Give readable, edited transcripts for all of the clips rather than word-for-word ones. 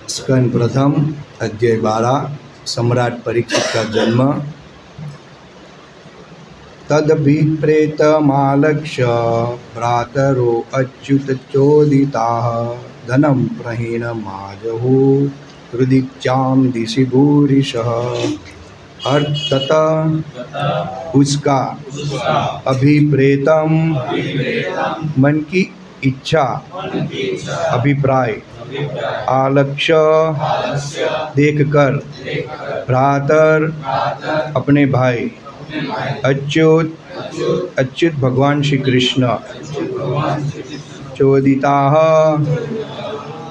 स्कंद प्रथम अध्याय 12 सम्राट परीक्षित का जन्म। तदभिप्रेतमालक्ष्य भ्रातरो अच्युतचोदिताः धनं प्रहीणमाजहु हृदिच्चां दिशि भूरिशः। अर्थतः उसका अभिप्रेतम मन की इच्छा अभिप्राय आलक्ष्य देखकर भ्रातर अपने भाई अच्युत भगवान श्री कृष्ण चोदिताः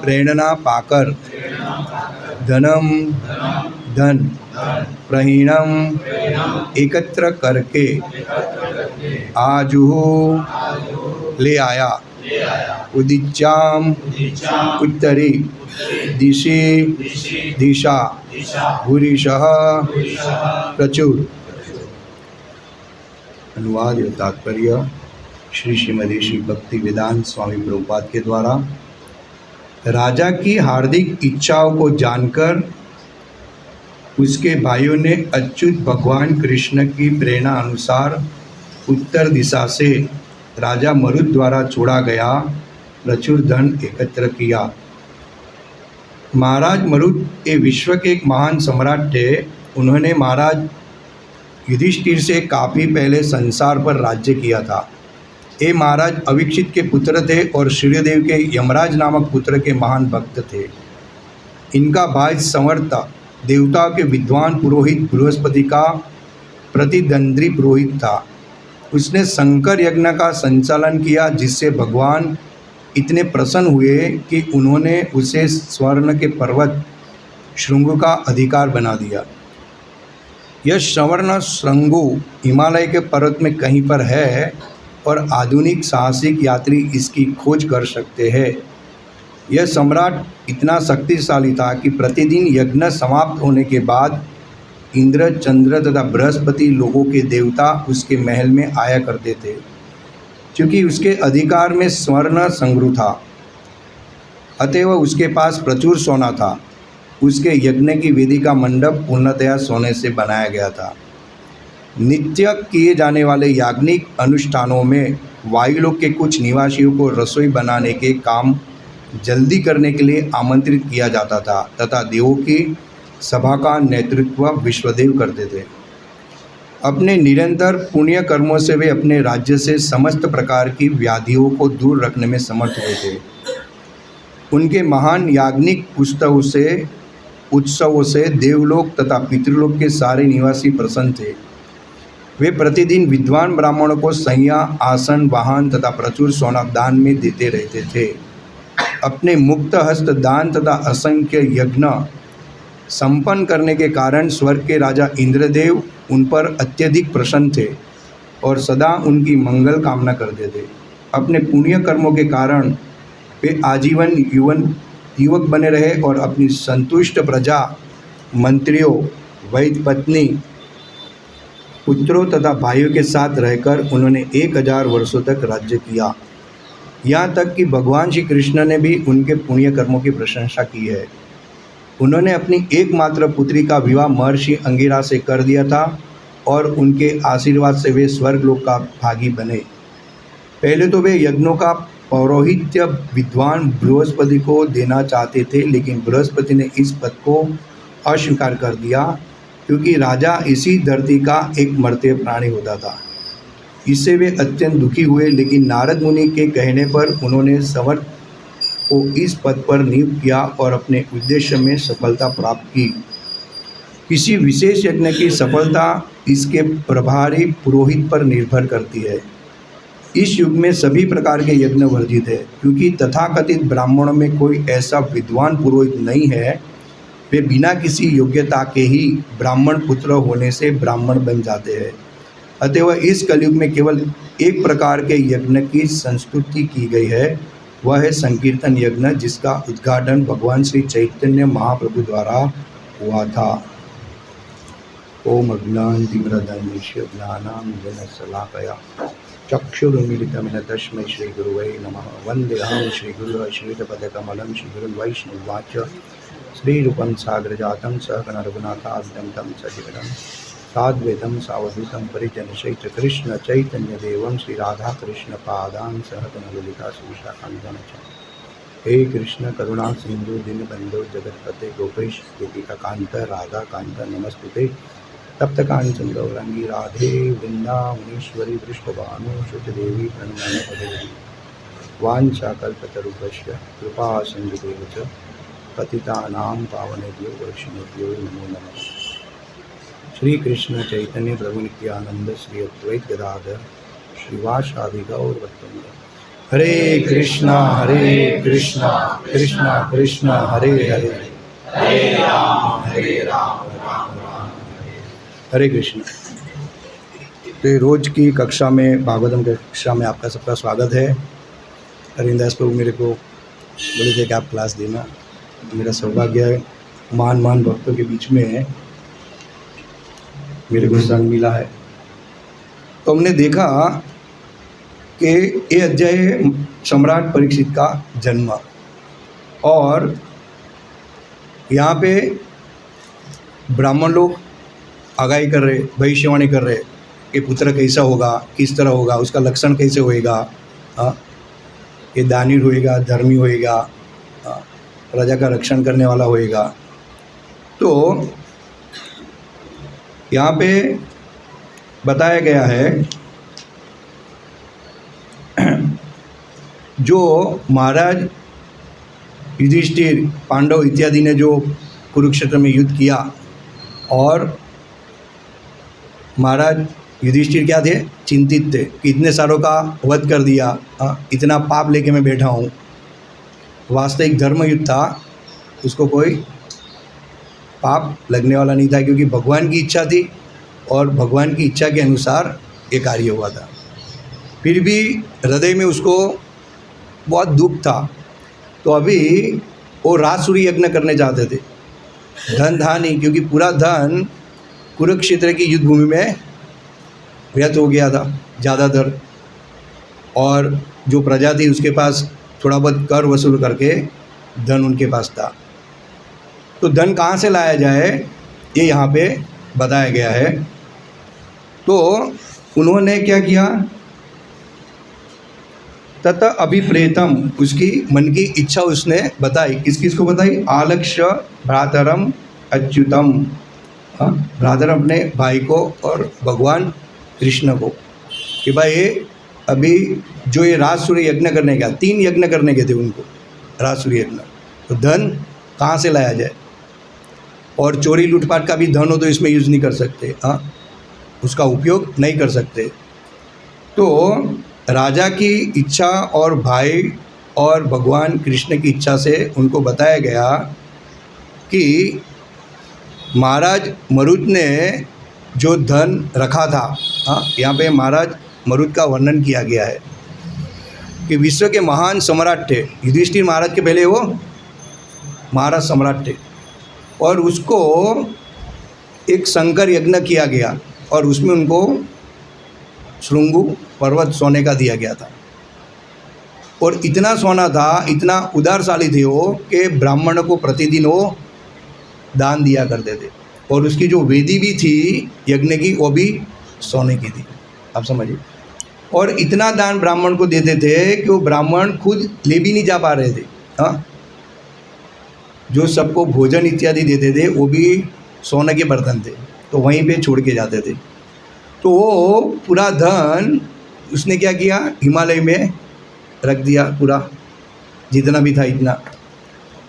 प्रेरणा पाकर धनम धन प्रहीणम एकत्र करके आजुहु ले आया उदिच्चाम उत्तरी दिशि दिशा भूरिशः प्रचुर। अनुवाद या तात्पर्य श्रीमती श्री भक्ति वेदांत स्वामी प्रभुपाद के द्वारा। राजा की हार्दिक इच्छाओं को जानकर उसके भाइयों ने अच्युत भगवान कृष्ण की प्रेरणा अनुसार उत्तर दिशा से राजा मरुद द्वारा छोड़ा गया प्रचुर धन एकत्र किया। महाराज मरुद ये विश्व के एक महान सम्राट थे। उन्होंने महाराज युधिष्ठिर से काफ़ी पहले संसार पर राज्य किया था। ये महाराज अविक्षित के पुत्र थे और सूर्यदेव के यमराज नामक पुत्र के महान भक्त थे। इनका भाई संवर्त देवताओं के विद्वान पुरोहित बृहस्पति का प्रतिद्वंद्वी पुरोहित था। उसने शंकर यज्ञ का संचालन किया, जिससे भगवान इतने प्रसन्न हुए कि उन्होंने उसे स्वर्ण के पर्वत शृंग का अधिकार बना दिया। यह स्वर्ण शृंगु हिमालय के पर्वत में कहीं पर है और आधुनिक साहसिक यात्री इसकी खोज कर सकते हैं। यह सम्राट इतना शक्तिशाली था कि प्रतिदिन यज्ञ समाप्त होने के बाद इंद्र, चंद्र तथा बृहस्पति लोगों के देवता उसके महल में आया करते थे। क्योंकि उसके अधिकार में स्वर्ण संग्रह था, अतएव उसके पास प्रचुर सोना था। उसके यज्ञ की वेदी का मंडप पूर्णतया सोने से बनाया गया था। नित्य किए जाने वाले याज्ञिक अनुष्ठानों में वायुलोक के कुछ निवासियों को रसोई बनाने के काम जल्दी करने के लिए आमंत्रित किया जाता था तथा देवों की सभा का नेतृत्व विश्वदेव करते थे। अपने निरंतर पुण्य कर्मों से वे अपने राज्य से समस्त प्रकार की व्याधियों को दूर रखने में समर्थ हुए थे। उनके महान याज्ञिक उत्सवों से देवलोक तथा पितृलोक के सारे निवासी प्रसन्न थे। वे प्रतिदिन विद्वान ब्राह्मणों को सैया, आसन, वाहन तथा प्रचुर सोना दान में देते रहते थे। अपने मुक्त हस्त दान तथा असंख्य यज्ञ संपन्न करने के कारण स्वर्ग के राजा इंद्रदेव उन पर अत्यधिक प्रसन्न थे और सदा उनकी मंगल कामना करते थे। अपने पुण्य कर्मों के कारण वे आजीवन युवक बने रहे और अपनी संतुष्ट प्रजा, मंत्रियों, वैद्य पत्नी, पुत्रों तथा भाइयों के साथ रहकर उन्होंने 1000 वर्षों तक राज्य किया। यहाँ तक कि भगवान श्री कृष्ण ने भी उनके पुण्य कर्मों की प्रशंसा की है। उन्होंने अपनी एकमात्र पुत्री का विवाह महर्षि अंगिरा से कर दिया था और उनके आशीर्वाद से वे स्वर्गलोक का भागी बने। पहले तो वे यज्ञों का पौरोहित्य विद्वान बृहस्पति को देना चाहते थे, लेकिन बृहस्पति ने इस पद को अस्वीकार कर दिया, क्योंकि राजा इसी धरती का एक मर्त्य प्राणी होता था। इससे वे अत्यंत दुखी हुए, लेकिन नारद मुनि के कहने पर उन्होंने संवर्त को इस पद पर नियुक्त किया और अपने उद्देश्य में सफलता प्राप्त की। किसी विशेष यज्ञ की सफलता इसके प्रभारी पुरोहित पर निर्भर करती है। इस युग में सभी प्रकार के यज्ञ वर्जित है, क्योंकि तथाकथित ब्राह्मणों में कोई ऐसा विद्वान पुरोहित नहीं है। वे बिना किसी योग्यता के ही ब्राह्मण पुत्र होने से ब्राह्मण बन जाते हैं। अतएव इस कलयुग में केवल एक प्रकार के यज्ञ की संस्तुति की गई है, वह है संकीर्तन यज्ञ, जिसका उद्घाटन भगवान श्री चैतन्य महाप्रभु द्वारा हुआ था। ओम अज्ञानतिमिरन्धस्य ज्ञानाञ्जनशलाकया चक्षुरुन्मीलितं तस्मै श्रीगुरवे नमः। वन्देऽहं श्रीगुरुं श्रीयुतपदकमलं श्रीगुरुं वैष्णवाच श्रीरूपं साग्रजातं सहगण रघुनाथाद्यं तं सजीवनं साद्वैतं सावधूतं परिजनसहित कृष्ण चैतन्य देवं श्री राधा कृष्ण पादां सहगण ललिता श्रीशाखान्वितं च। हे कृष्ण करुणा सिंधु दीनबंधु जगतपते गोपेश गोपिका कांत राधा कांत नमस्तुते तप्त कांचन गौरंगी राधे वृंदावनेश्वरी वृषभानु शुचदेवी प्रणमामि भगवती वाञ्छाकल्पतरुभ्यश्च कृपा सिन्धुदेव च पतितानां पावनेभ्यो वैष्णवेभ्यो नमो नमः। श्री कृष्ण चैतन्य प्रभु नित्यानंद श्री अद्वैत गदाधर श्रीवासादि गौर भक्तवृंद। हरे कृष्णा कृष्णा कृष्णा हरे हरे, हरे राम राम राम हरे कृष्ण। तो रोज की कक्षा में भागवतम कक्षा में आपका सबका स्वागत है। अरविंदास प्रभु मेरे को बोले थे कि आप क्लास देना, मेरा सौभाग्य है। महान भक्तों के बीच में मेरे को संग मिला है। तो हमने देखा कि ये अध्याय सम्राट परीक्षित का जन्म, और यहाँ पे ब्राह्मण लोग आगाही कर रहे, भविष्यवाणी कर रहे कि पुत्र कैसा होगा, किस तरह होगा, उसका लक्षण कैसे होएगा, ये दानी होएगा, धर्मी होएगा, प्रजा का रक्षण करने वाला होएगा। तो यहाँ पे बताया गया है जो महाराज युधिष्ठिर, पांडव इत्यादि ने जो कुरुक्षेत्र में युद्ध किया, और महाराज युधिष्ठिर क्या थे, चिंतित थे कि इतने सारों का वध कर दिया, इतना पाप लेके मैं बैठा हूँ। वास्तविक धर्म युद्ध था, उसको कोई पाप लगने वाला नहीं था, क्योंकि भगवान की इच्छा थी और भगवान की इच्छा के अनुसार ये कार्य हुआ था। फिर भी हृदय में उसको बहुत दुख था। तो अभी वो राजसूय यज्ञ करने चाहते थे, धन था नहीं, क्योंकि पूरा धन कुरुक्षेत्र की युद्ध भूमि में व्यर्थ हो गया था ज़्यादातर, और जो प्रजा थी उसके पास थोड़ा बहुत कर वसूल करके धन उनके पास था। तो धन कहाँ से लाया जाए, ये यहाँ पे बताया गया है। तो उन्होंने क्या किया, तत अभिप्रेतम, उसकी मन की इच्छा उसने बताई। किस किस को बताई, आलक्ष्य भ्रातरम अच्युतम, भ्रातरम अपने भाई को और भगवान कृष्ण को, कि भाई अभी जो ये राजसूय यज्ञ करने गया, 3 यज्ञ करने गए थे उनको, राजसूय यज्ञ, तो धन कहाँ से लाया जाए, और चोरी लूटपाट का भी धन हो तो इसमें यूज़ नहीं कर सकते, उसका उपयोग नहीं कर सकते। तो राजा की इच्छा और भाई और भगवान कृष्ण की इच्छा से उनको बताया गया कि महाराज मरुत ने जो धन रखा था, यहाँ पे महाराज मरुत का वर्णन किया गया है कि विश्व के महान सम्राट थे। युधिष्ठिर महाराज के पहले वो महाराज सम्राट थे, और उसको एक शंकर यज्ञ किया गया, और उसमें उनको श्रृंगु पर्वत सोने का दिया गया था। और इतना सोना था, इतना उदारशाली थे वो, कि ब्राह्मण को प्रतिदिन वो दान दिया करते थे, और उसकी जो वेदी भी थी यज्ञ की, वो भी सोने की थी, आप समझिए। और इतना दान ब्राह्मण को देते थे कि वो ब्राह्मण खुद ले भी नहीं जा पा रहे थे। जो सबको भोजन इत्यादि देते थे वो भी सोने के बर्तन थे, तो वहीं पे छोड़ के जाते थे। तो वो पूरा धन उसने क्या किया, हिमालय में रख दिया, पूरा जितना भी था इतना।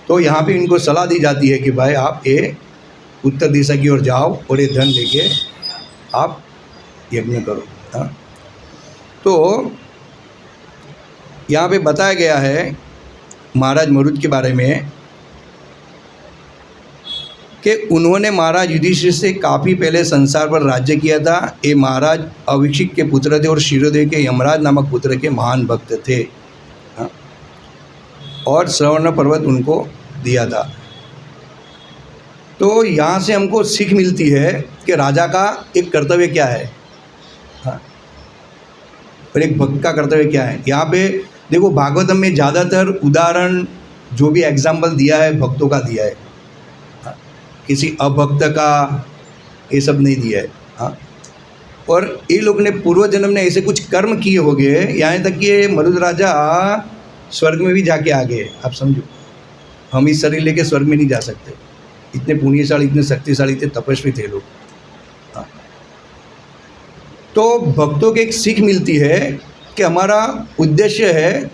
तो यहाँ पे इनको सलाह दी जाती है कि भाई आप ये उत्तर दिशा की ओर जाओ और ये धन लेके आप यज्ञ करो। तो यहाँ पे बताया गया है महाराज मरुत के बारे में कि उन्होंने महाराज युधिष्ठिर से काफ़ी पहले संसार पर राज्य किया था। ये महाराज अविक्षित के पुत्र थे और क्षीरोदेव के यमराज नामक पुत्र के महान भक्त थे, और श्रवण पर्वत उनको दिया था। तो यहाँ से हमको सीख मिलती है कि राजा का एक कर्तव्य क्या है, और एक भक्त का कर्तव्य क्या है। यहाँ पे देखो भागवतम में ज़्यादातर उदाहरण जो भी एग्जाम्पल दिया है भक्तों का दिया है। किसी अभक्त का ये सब नहीं दिया है। हाँ, और ये लोग ने पूर्व जन्म ने ऐसे कुछ कर्म किए हो गए, यहाँ तक कि ये मरुद राजा स्वर्ग में भी जाके आ गए। आप समझो, हम इस शरीर लेके स्वर्ग में नहीं जा सकते, इतने पुण्यशाली, इतने शक्तिशाली थे, तपस्वी थे लोग। हाँ, तो भक्तों को एक सीख मिलती है कि हमारा उद्देश्य है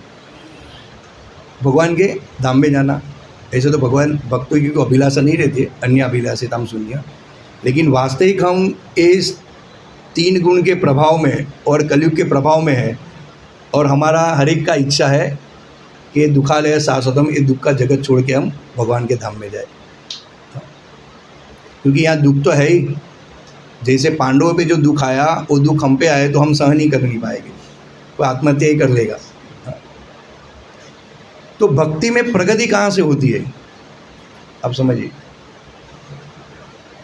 भगवान के धाम में जाना। ऐसे तो भगवान भक्तों की कोई अभिलाषा नहीं रहती, अन्य अभिलाषिताम शून्य, लेकिन वास्तविक हम इस 3 गुण के प्रभाव में और कलयुग के प्रभाव में है, और हमारा हर एक का इच्छा है कि दुखालय शाश्वतम, ये दुख का जगत छोड़ के हम भगवान के धाम में जाए। क्योंकि यहाँ दुख तो है ही, जैसे पांडवों पे जो दुख आया वो दुख हम पे आए तो हम सहन ही कर नहीं पाएंगे, वो आत्महत्या ही कर लेगा। तो भक्ति में प्रगति कहाँ से होती है, आप समझिए।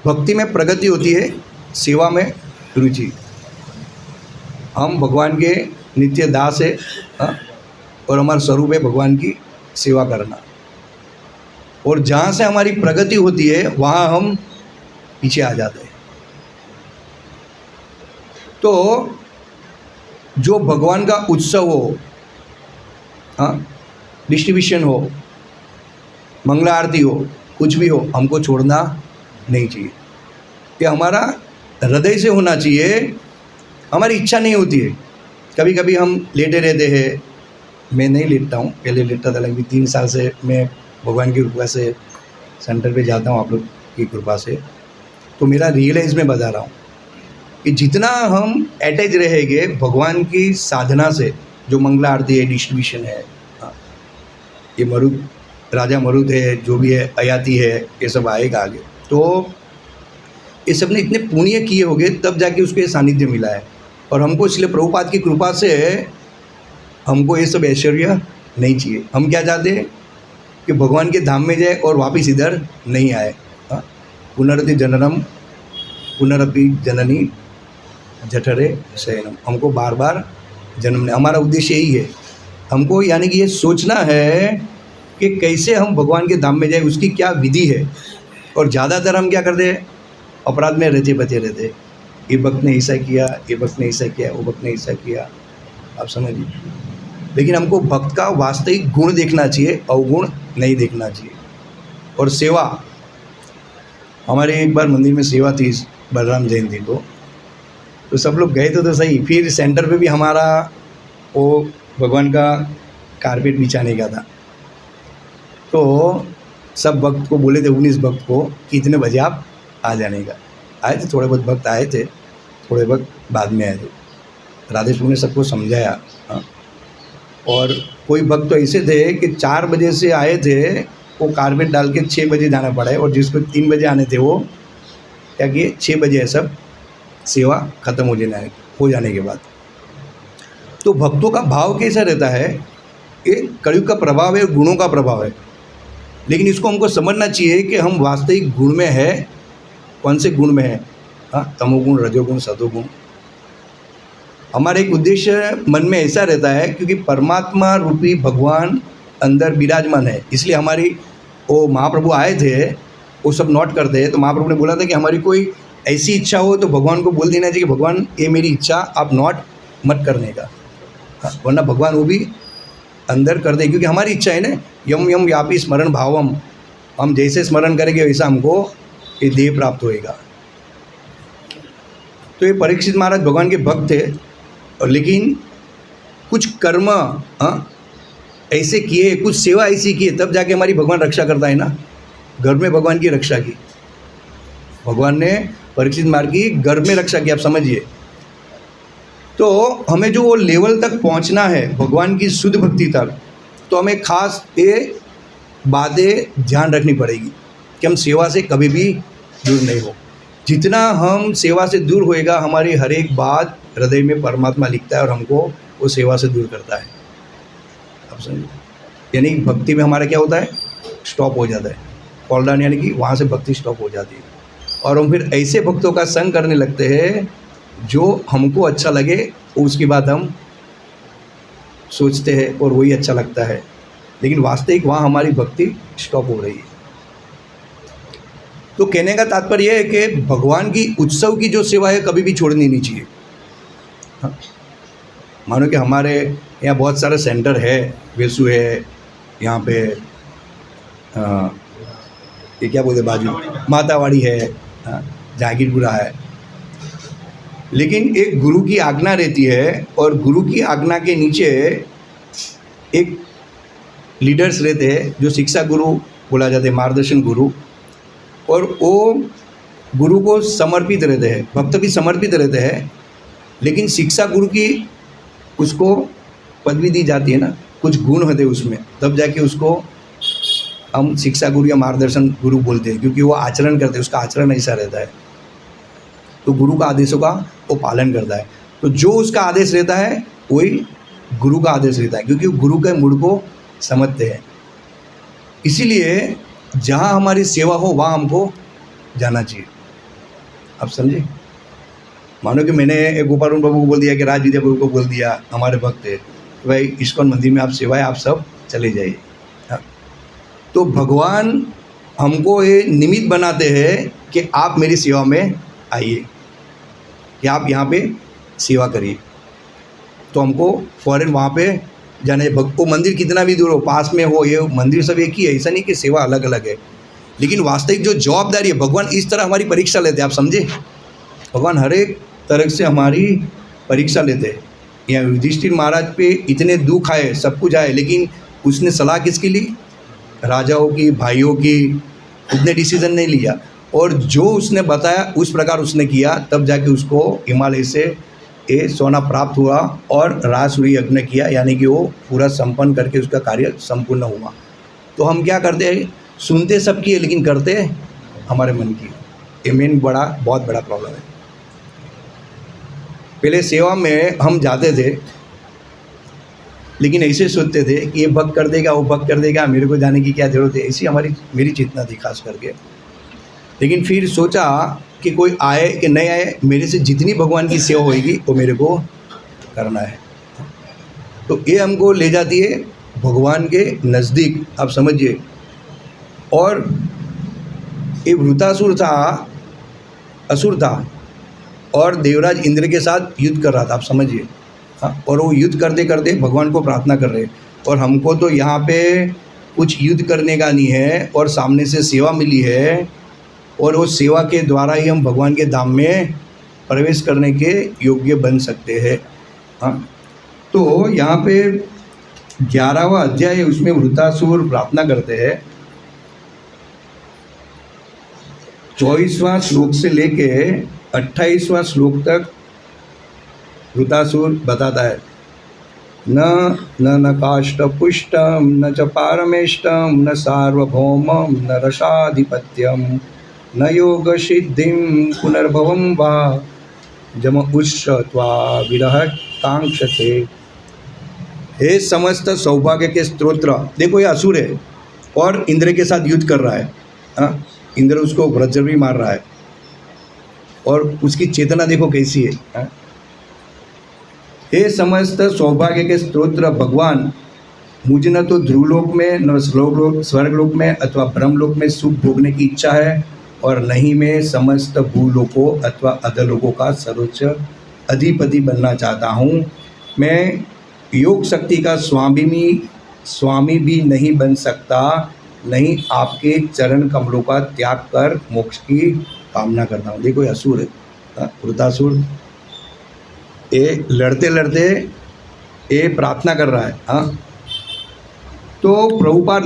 भक्ति में प्रगति होती है सेवा में रुचि। हम भगवान के नित्य दास है, और हमारा स्वरूप है भगवान की सेवा करना। और जहाँ से हमारी प्रगति होती है वहाँ हम पीछे आ जाते हैं। तो जो भगवान का उत्सव हो, डिस्ट्रीब्यूशन हो, मंगला आरती हो, कुछ भी हो, हमको छोड़ना नहीं चाहिए। ये हमारा हृदय से होना चाहिए, हमारी इच्छा नहीं होती है। कभी कभी हम लेटे रहते हैं, मैं नहीं लेटता हूँ, पहले लेटता था, लेकिन 3 साल से मैं भगवान की कृपा से सेंटर पे जाता हूँ, आप लोग की कृपा से। तो मेरा रियलाइज में बता रहा हूँ कि जितना हम अटैच रहेंगे भगवान की साधना से, जो मंगला आरती है, डिस्ट्रीब्यूशन है, ये मरुद राजा मरुद है, जो भी है, अयाति है, ये सब आएगा आगे। तो ये सब ने इतने पुण्य किए होंगे तब जाके उसको ये सानिध्य मिला है। और हमको इसलिए प्रभुपाद की कृपा से हमको ये सब ऐश्वर्य नहीं चाहिए। हम क्या चाहते हैं कि भगवान के धाम में जाए और वापस इधर नहीं आए। पुनरति जननम पुनरपि जननी जठरे शयनम, हमको बार बार जन्म नहीं, हमारा उद्देश्य यही है। हमको यानी कि ये सोचना है कि कैसे हम भगवान के धाम में जाए, उसकी क्या विधि है। और ज़्यादातर हम क्या करते हैं, अपराध में रचे बचे रहते हैं। ये भक्त ने ऐसा किया, ये भक्त ने ऐसा किया, वो भक्त ने ऐसा किया, आप समझिए। लेकिन हमको भक्त का वास्तविक गुण देखना चाहिए, अवगुण नहीं देखना चाहिए। और सेवा, हमारे एक बार मंदिर में सेवा थी बलराम जयंती को, तो सब लोग गए तो सही, फिर सेंटर पे भी हमारा वो भगवान का कारपेट बिछाने का था। तो सब भक्त को बोले थे, 19 भक्त को, कि इतने बजे आप आ जाने का। आए थे, थोड़े बहुत भक्त आए थे, थोड़े भक्त बाद में आए थे। राधेश प्रभु ने सबको समझाया। और कोई भक्त तो ऐसे थे कि 4 बजे से आए थे, वो कारपेट डाल के 6 बजे जाना पड़ा है, और जिसको 3 बजे आने थे वो क्या किए, 6 बजे है सब सेवा ख़त्म हो जाने के बाद। तो भक्तों का भाव कैसा रहता है, ये कलयुग का प्रभाव है, गुणों का प्रभाव है। लेकिन इसको हमको समझना चाहिए कि हम वास्तविक गुण में है, कौन से गुण में है, तमोगुण, रजोगुण, सतोगुण। हमारा एक उद्देश्य मन में ऐसा रहता है, क्योंकि परमात्मा रूपी भगवान अंदर विराजमान है, इसलिए हमारी वो महाप्रभु आए थे, वो सब नोट करते हैं। तो महाप्रभु ने बोला था कि हमारी कोई ऐसी इच्छा हो तो भगवान को बोल देना चाहिए कि भगवान ये मेरी इच्छा आप नोट मत करने का, वरना भगवान वो भी अंदर कर दे। क्योंकि हमारी इच्छा है ना, यम यम व्यापी स्मरण भावम, हम जैसे स्मरण करेंगे वैसा हमको ये देह प्राप्त होएगा। तो ये परीक्षित महाराज भगवान के भक्त थे, और लेकिन कुछ कर्म ऐसे किए, कुछ सेवा ऐसी की, तब जाके हमारी भगवान रक्षा करता है ना। घर में भगवान की रक्षा की, भगवान ने परीक्षित महाराज की घर में रक्षा की, आप समझिए। तो हमें जो वो लेवल तक पहुंचना है भगवान की शुद्ध भक्ति तक, तो हमें खास ये बातें ध्यान रखनी पड़ेगी कि हम सेवा से कभी भी दूर नहीं हो। जितना हम सेवा से दूर होएगा, हमारी हर एक बात हृदय में परमात्मा लिखता है और हमको वो सेवा से दूर करता है, आप समझिए। यानी भक्ति में हमारा क्या होता है, स्टॉप हो जाता है, फॉल डाउन, यानी कि वहाँ से भक्ति स्टॉप हो जाती है। और हम फिर ऐसे भक्तों का संग करने लगते हैं जो हमको अच्छा लगे, उसकी बात हम सोचते हैं और वही अच्छा लगता है, लेकिन वास्तविक वहाँ हमारी भक्ति स्टॉप हो रही है। तो कहने का तात्पर्य है कि भगवान की उत्सव की जो सेवा है कभी भी छोड़नी नहीं चाहिए। हाँ, मानो कि हमारे यहाँ बहुत सारे सेंटर है, वेसु है, यहाँ पे ये क्या बोलते बाजू मातावाड़ी है, जहांगीरपुरा है, लेकिन एक गुरु की आज्ञा रहती है और गुरु की आज्ञा के नीचे एक लीडर्स रहते हैं जो शिक्षा गुरु बोला जाता है, मार्गदर्शन गुरु, और वो गुरु को समर्पित रहते हैं, भक्त भी समर्पित रहते हैं, लेकिन शिक्षा गुरु की उसको पदवी दी जाती है ना, कुछ गुण होते हैं उसमें, तब जाके उसको हम शिक्षा गुरु या मार्गदर्शन गुरु बोलते हैं, क्योंकि वो आचरण करते हैं, उसका आचरण ऐसा रहता है, तो गुरु का आदेशों का वो पालन करता है। तो जो उसका आदेश रहता है वही गुरु का आदेश रहता है, क्योंकि गुरु के मूड को समझते हैं। इसीलिए जहाँ हमारी सेवा हो वहाँ हमको जाना चाहिए। आप समझे? मानो कि मैंने एक गोपाल प्रभु को बोल दिया कि राज विद्या प्रभु को बोल दिया, हमारे भक्त है, कि भाई इस्कॉन मंदिर में आप सेवा है, आप सब चले जाइए। हाँ, तो भगवान हमको ये निमित्त बनाते हैं कि आप मेरी सेवा में आइए, कि आप यहाँ पे सेवा करिए। तो हमको फ़ौरन वहाँ पे जाने, वो मंदिर कितना भी दूर हो, पास में हो, ये मंदिर सब एक ही है, ऐसा नहीं कि सेवा अलग अलग है, लेकिन वास्तविक जो जवाबदारी है, भगवान इस तरह हमारी परीक्षा लेते हैं। आप समझे? भगवान हर एक तरह से हमारी परीक्षा लेते हैं। यहाँ युधिष्ठिर महाराज पे इतने दुख आए, सब कुछ आए, लेकिन उसने सलाह किसकी ली? राजाओं की, भाइयों की। उसने डिसीजन नहीं लिया, और जो उसने बताया उस प्रकार उसने किया, तब जाके उसको हिमालय से ये सोना प्राप्त हुआ और राजसूय यज्ञ किया, यानी कि वो पूरा संपन्न करके उसका कार्य संपूर्ण हुआ। तो हम क्या करते हैं? सुनते सबकी है लेकिन करते हमारे मन की। ये मेन बहुत बड़ा प्रॉब्लम है। पहले सेवा में हम जाते थे, लेकिन ऐसे सोचते थे कि ये भक्त कर देगा, वो भक्त कर देगा, मेरे को जाने की क्या ज़रूरत है, ऐसी मेरी चेतना थी खास करके। लेकिन फिर सोचा कि कोई आए कि नहीं आए, मेरे से जितनी भगवान की सेवा होएगी वो मेरे को करना है। तो ये हमको ले जाती है भगवान के नज़दीक, आप समझिए। और ये वृतासुर था, असुर था, और देवराज इंद्र के साथ युद्ध कर रहा था, आप समझिए। हाँ, और वो युद्ध करते करते भगवान को प्रार्थना कर रहे, और हमको तो यहाँ पे कुछ युद्ध करने का नहीं है, और सामने से सेवा मिली है, और उस सेवा के द्वारा ही हम भगवान के धाम में प्रवेश करने के योग्य बन सकते हैं। हाँ, तो यहाँ पे 11वां अध्याय है, उसमें वृतासुर प्रार्थना करते हैं। 24वां श्लोक से लेके 28वां श्लोक तक वृतासुर बताता है, न काष्ठपुष्टम न च पारमेष्टम न सार्वभौमम न रसाधिपत्यम न योग सिद्धिम पुनर्भवम वा जम उष्त्वा विरह कांक्षते। हे समस्त सौभाग्य के स्तोत्र। देखो ये असुर है और इंद्र के साथ युद्ध कर रहा है। हाँ, इंद्र उसको वज्र भी मार रहा है, और उसकी चेतना देखो कैसी है। हाँ? हे समस्त सौभाग्य के स्तोत्र भगवान, मुझे न तो ध्रुवलोक में, न स्वर्गलोक में अथवा ब्रह्मलोक में सुख भोगने की इच्छा है, और नहीं मैं समस्त भूलोकों अथवा अधलोकों का सर्वोच्च अधिपति बनना चाहता हूँ। मैं योग शक्ति का स्वामी भी नहीं बन सकता, नहीं आपके चरण कमलों का त्याग कर मोक्ष की कामना करता हूँ। देखो ये असुर है, वृतासुर, ये लड़ते लड़ते ये प्रार्थना कर रहा है। हाँ, तो प्रभुपाद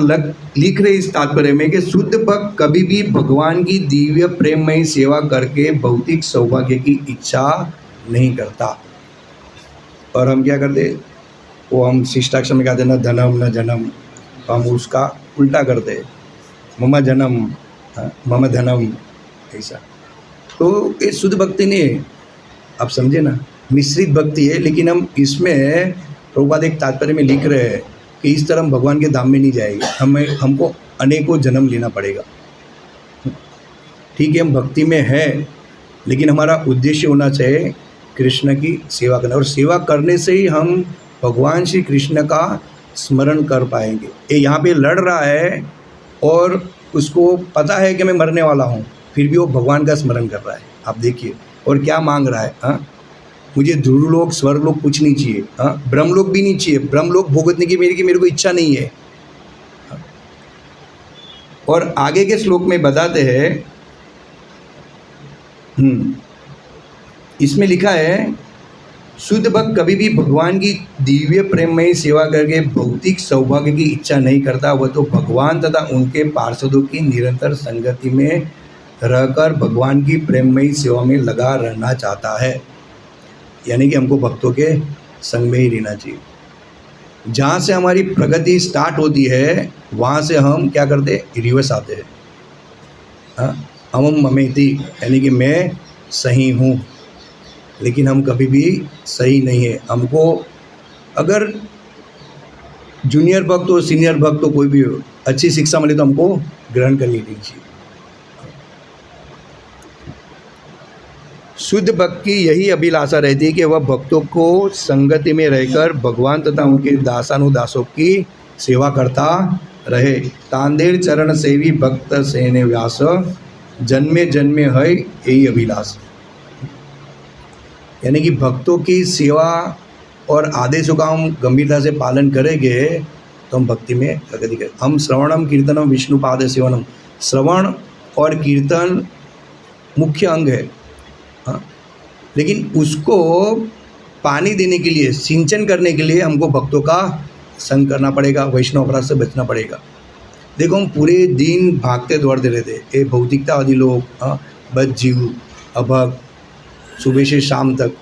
लिख रहे इस तात्पर्य में कि शुद्ध भक्त कभी भी भगवान की दिव्य प्रेममयी सेवा करके भौतिक सौभाग्य की इच्छा नहीं करता। और हम क्या करते? वो हम शिष्टाक्षर में कहते न धनम न जनम, हम उसका उल्टा करते, मम जनम मम धनम, ऐसा। तो ये शुद्ध भक्ति नहीं है, आप समझे ना, मिश्रित भक्ति है। लेकिन हम इसमें प्रभुपाद एक तात्पर्य में लिख रहे हैं कि इस तरह हम भगवान के धाम में नहीं जाएंगे, हमको अनेकों जन्म लेना पड़ेगा। ठीक है, हम भक्ति में है, लेकिन हमारा उद्देश्य होना चाहिए कृष्ण की सेवा करना, और सेवा करने से ही हम भगवान श्री कृष्ण का स्मरण कर पाएंगे। ये यहाँ पे लड़ रहा है और उसको पता है कि मैं मरने वाला हूँ, फिर भी वो भगवान का स्मरण कर रहा है। आप देखिए, और क्या मांग रहा है। हाँ, मुझे ध्रुवलोक स्वर्गलोक कुछ नहीं चाहिए, हाँ, ब्रह्मलोक भी नहीं चाहिए, ब्रह्मलोक भोगतने की मेरे को इच्छा नहीं है। और आगे के श्लोक में बताते हैं, इसमें लिखा है, शुद्ध भक्त कभी भी भगवान की दिव्य प्रेममयी सेवा करके भौतिक सौभाग्य की इच्छा नहीं करता। वह तो भगवान तथा उनके पार्षदों की निरंतर संगति में रहकर भगवान की प्रेममयी सेवा में लगा रहना चाहता है। यानी कि हमको भक्तों के संग में ही रहना चाहिए। जहाँ से हमारी प्रगति स्टार्ट होती है वहाँ से हम क्या करते हैं, रिवर्स आते हैं। हाँ, हम ममेति, यानी कि मैं सही हूँ, लेकिन हम कभी भी सही नहीं है। हमको अगर जूनियर भक्त हो, सीनियर भक्त हो, कोई भी हो, अच्छी शिक्षा मिले तो हमको ग्रहण कर लेनी चाहिए। शुद्ध भक्त की यही अभिलाषा रहती है कि वह भक्तों को संगति में रहकर भगवान तथा उनके दासानुदासों की सेवा करता रहे। तांदेर चरण सेवी भक्त सेने व्यास, जन्मे जन्मे है यही अभिलाष। यानी कि भक्तों की सेवा और आदेशों का हम गंभीरता से पालन करेंगे तो हम भक्ति में प्रगति करें। हम श्रवणम कीर्तनम विष्णु पाद सेवनम, श्रवण और कीर्तन मुख्य अंग है। हाँ, लेकिन उसको पानी देने के लिए, सिंचन करने के लिए हमको भक्तों का संग करना पड़ेगा, वैष्णव अपराध से बचना पड़ेगा। देखो, हम पूरे दिन भागते दौड़ते रहते, ये भौतिकतावादी लोग, बद जीव अभक्त, सुबह से शाम तक।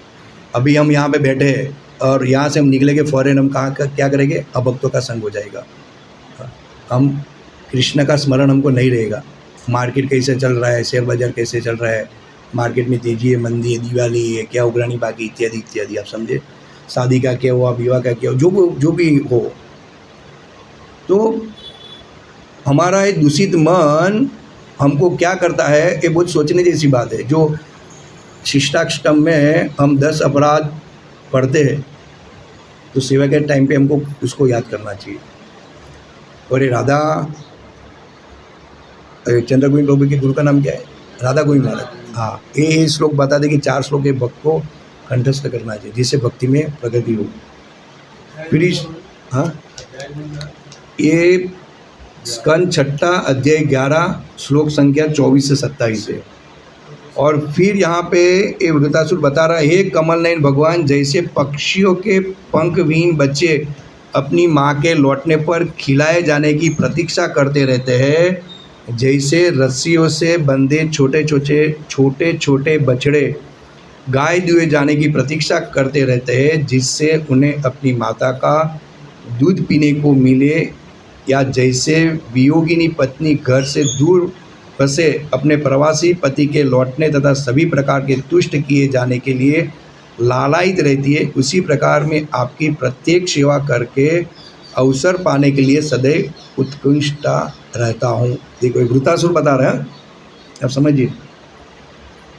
अभी हम यहाँ पे बैठे हैं और यहाँ से हम निकलेंगे फ़ौरन हम कहाँ का क्या करेंगे, अभक्तों का संग हो जाएगा। हम कृष्ण का स्मरण हमको नहीं रहेगा। मार्केट कैसे चल रहा है, शेयर बाज़ार कैसे चल रहा है, मार्केट में तेजी है, मंदी है, दिवाली है, क्या उगरानी बाकी, इत्यादि इत्यादि। आप समझे, शादी का क्या हुआ, विवाह का क्या हुआ, जो भी हो, तो हमारा ये दूषित मन हमको क्या करता है, ये बहुत सोचने जैसी बात है। जो शिष्टाष्टम में हम 10 अपराध पढ़ते हैं तो सेवा के टाइम पे हमको उसको याद करना चाहिए। और ये राधा चंद्र गोविंद प्रभु के गुरु का नाम क्या है, राधा गोविंद महाराज। हाँ, ये श्लोक बता दे कि 4 श्लोक के भक्त को कंठस्थ करना चाहिए जिससे भक्ति में प्रगति हो। फिर हाँ, ये स्कंद 6 अध्याय 11 श्लोक संख्या 24 से 27 है। और फिर यहाँ पे ये वृतासुर बता रहा है, हे कमल नयन भगवान, जैसे पक्षियों के पंखविहीन बच्चे अपनी माँ के लौटने पर खिलाए जाने की प्रतीक्षा करते रहते हैं, जैसे रस्सियों से बंधे छोटे छोटे बछड़े गाय दुए जाने की प्रतीक्षा करते रहते हैं जिससे उन्हें अपनी माता का दूध पीने को मिले, या जैसे वियोगिनी पत्नी घर से दूर बसे अपने प्रवासी पति के लौटने तथा सभी प्रकार के तुष्ट किए जाने के लिए लालायित रहती है, उसी प्रकार में आपकी प्रत्येक सेवा करके अवसर पाने के लिए सदैव उत्कृष्टा रहता हूँ। देखो, वृतासुर बता रहे हैं, अब समझिए।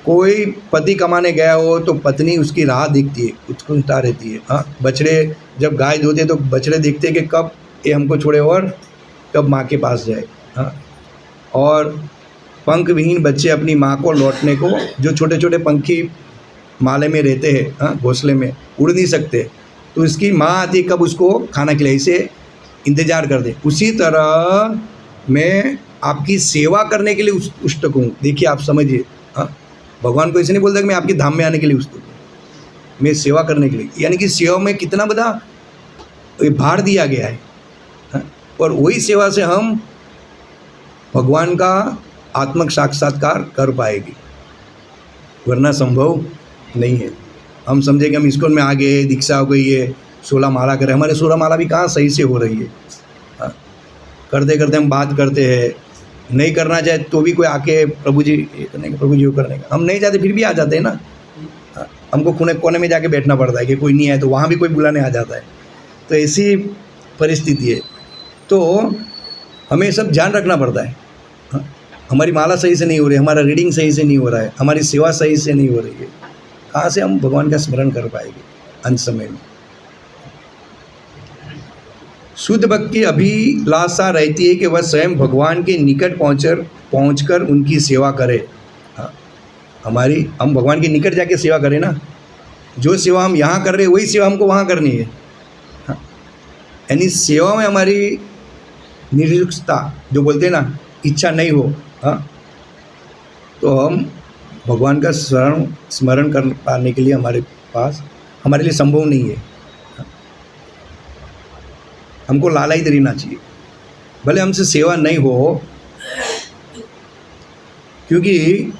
कोई पति कमाने गया हो तो पत्नी उसकी राह देखती है, उत्कृष्टा रहती है। हाँ, बछड़े जब गाय धोते तो बछड़े देखते हैं कि कब ये हमको छोड़े और कब माँ के पास जाए। हाँ, और पंख विहीन बच्चे अपनी माँ को लौटने को, जो छोटे छोटे पंखी माले में रहते हैं, हाँ, घोंसले में उड़ नहीं सकते, तो इसकी माँ आती है कब उसको खाना खिलाए, इसे इंतज़ार कर दे। उसी तरह मैं आपकी सेवा करने के लिए उत्सुक हूँ। देखिए, आप समझिए। हाँ, भगवान को ऐसे नहीं बोलता कि मैं आपके धाम में आने के लिए उत्सुक हूँ, मैं सेवा करने के लिए। यानी कि सेवा में कितना बड़ा भार दिया गया है। हाँ, और वही सेवा से हम भगवान का आत्मक साक्षात्कार कर पाएगी, वरना संभव नहीं है। हम समझे कि हम इस्कॉन में आ गए, दीक्षा हो गई है, 16 माला करें, हमारे 16 माला भी कहाँ सही से हो रही है। हाँ, करते करते हम बात करते हैं, नहीं करना चाहे तो भी कोई आके प्रभु जी ये करने का, प्रभु जी वो करने का, हम नहीं जाते फिर भी आ जाते हैं ना। हाँ, हमको कोने में जाके बैठना पड़ता है कि कोई नहीं आए तो वहाँ भी कोई बुलाने आ जाता है। तो ऐसी परिस्थिति है, तो हमें सब ध्यान रखना पड़ता है। हाँ, हमारी माला सही से नहीं हो रही, हमारा रीडिंग सही से नहीं हो रहा है, हमारी सेवा सही से नहीं हो रही है, कहाँ से हम भगवान का स्मरण कर पाएंगे अंत समय में। शुद्ध भक्त की अभिलाषा रहती है कि वह स्वयं भगवान के निकट पहुंचकर उनकी सेवा करे। हम भगवान के निकट जाके सेवा करें ना। जो सेवा हम यहाँ कर रहे हैं वही सेवा हमको वहाँ करनी है। हाँ, यानी सेवा में हमारी निर्युक्तता, जो बोलते हैं ना, इच्छा नहीं हो, हाँ, तो हम भगवान का स्मरण कर पाने के लिए हमारे लिए संभव नहीं है। हमको लालायित रहना चाहिए, भले हमसे सेवा नहीं हो, क्योंकि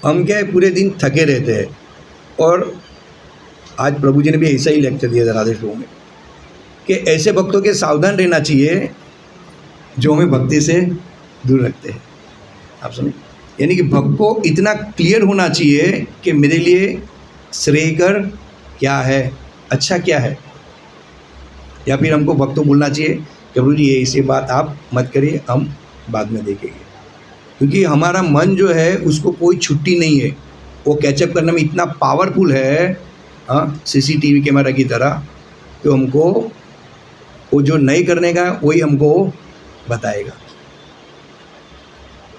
हम क्या है, पूरे दिन थके रहते हैं। और आज प्रभु जी ने भी ऐसा ही लेक्चर दिया था राधे श्लोक में कि ऐसे भक्तों के सावधान रहना चाहिए जो हमें भक्ति से दूर रखते हैं। आप समझे, यानी कि भक्त को इतना क्लियर होना चाहिए कि मेरे लिए श्रेयकर क्या है, अच्छा क्या है। या फिर हमको भक्त को बोलना चाहिए कि प्रभु जी ये ऐसी बात आप मत करिए, हम बाद में देखेंगे। क्योंकि हमारा मन जो है उसको कोई छुट्टी नहीं है, वो कैचअप करने में इतना पावरफुल है, हाँ, सीसीटीवी कैमरा की तरह, कि हमको वो जो नहीं करने का वही हमको बताएगा।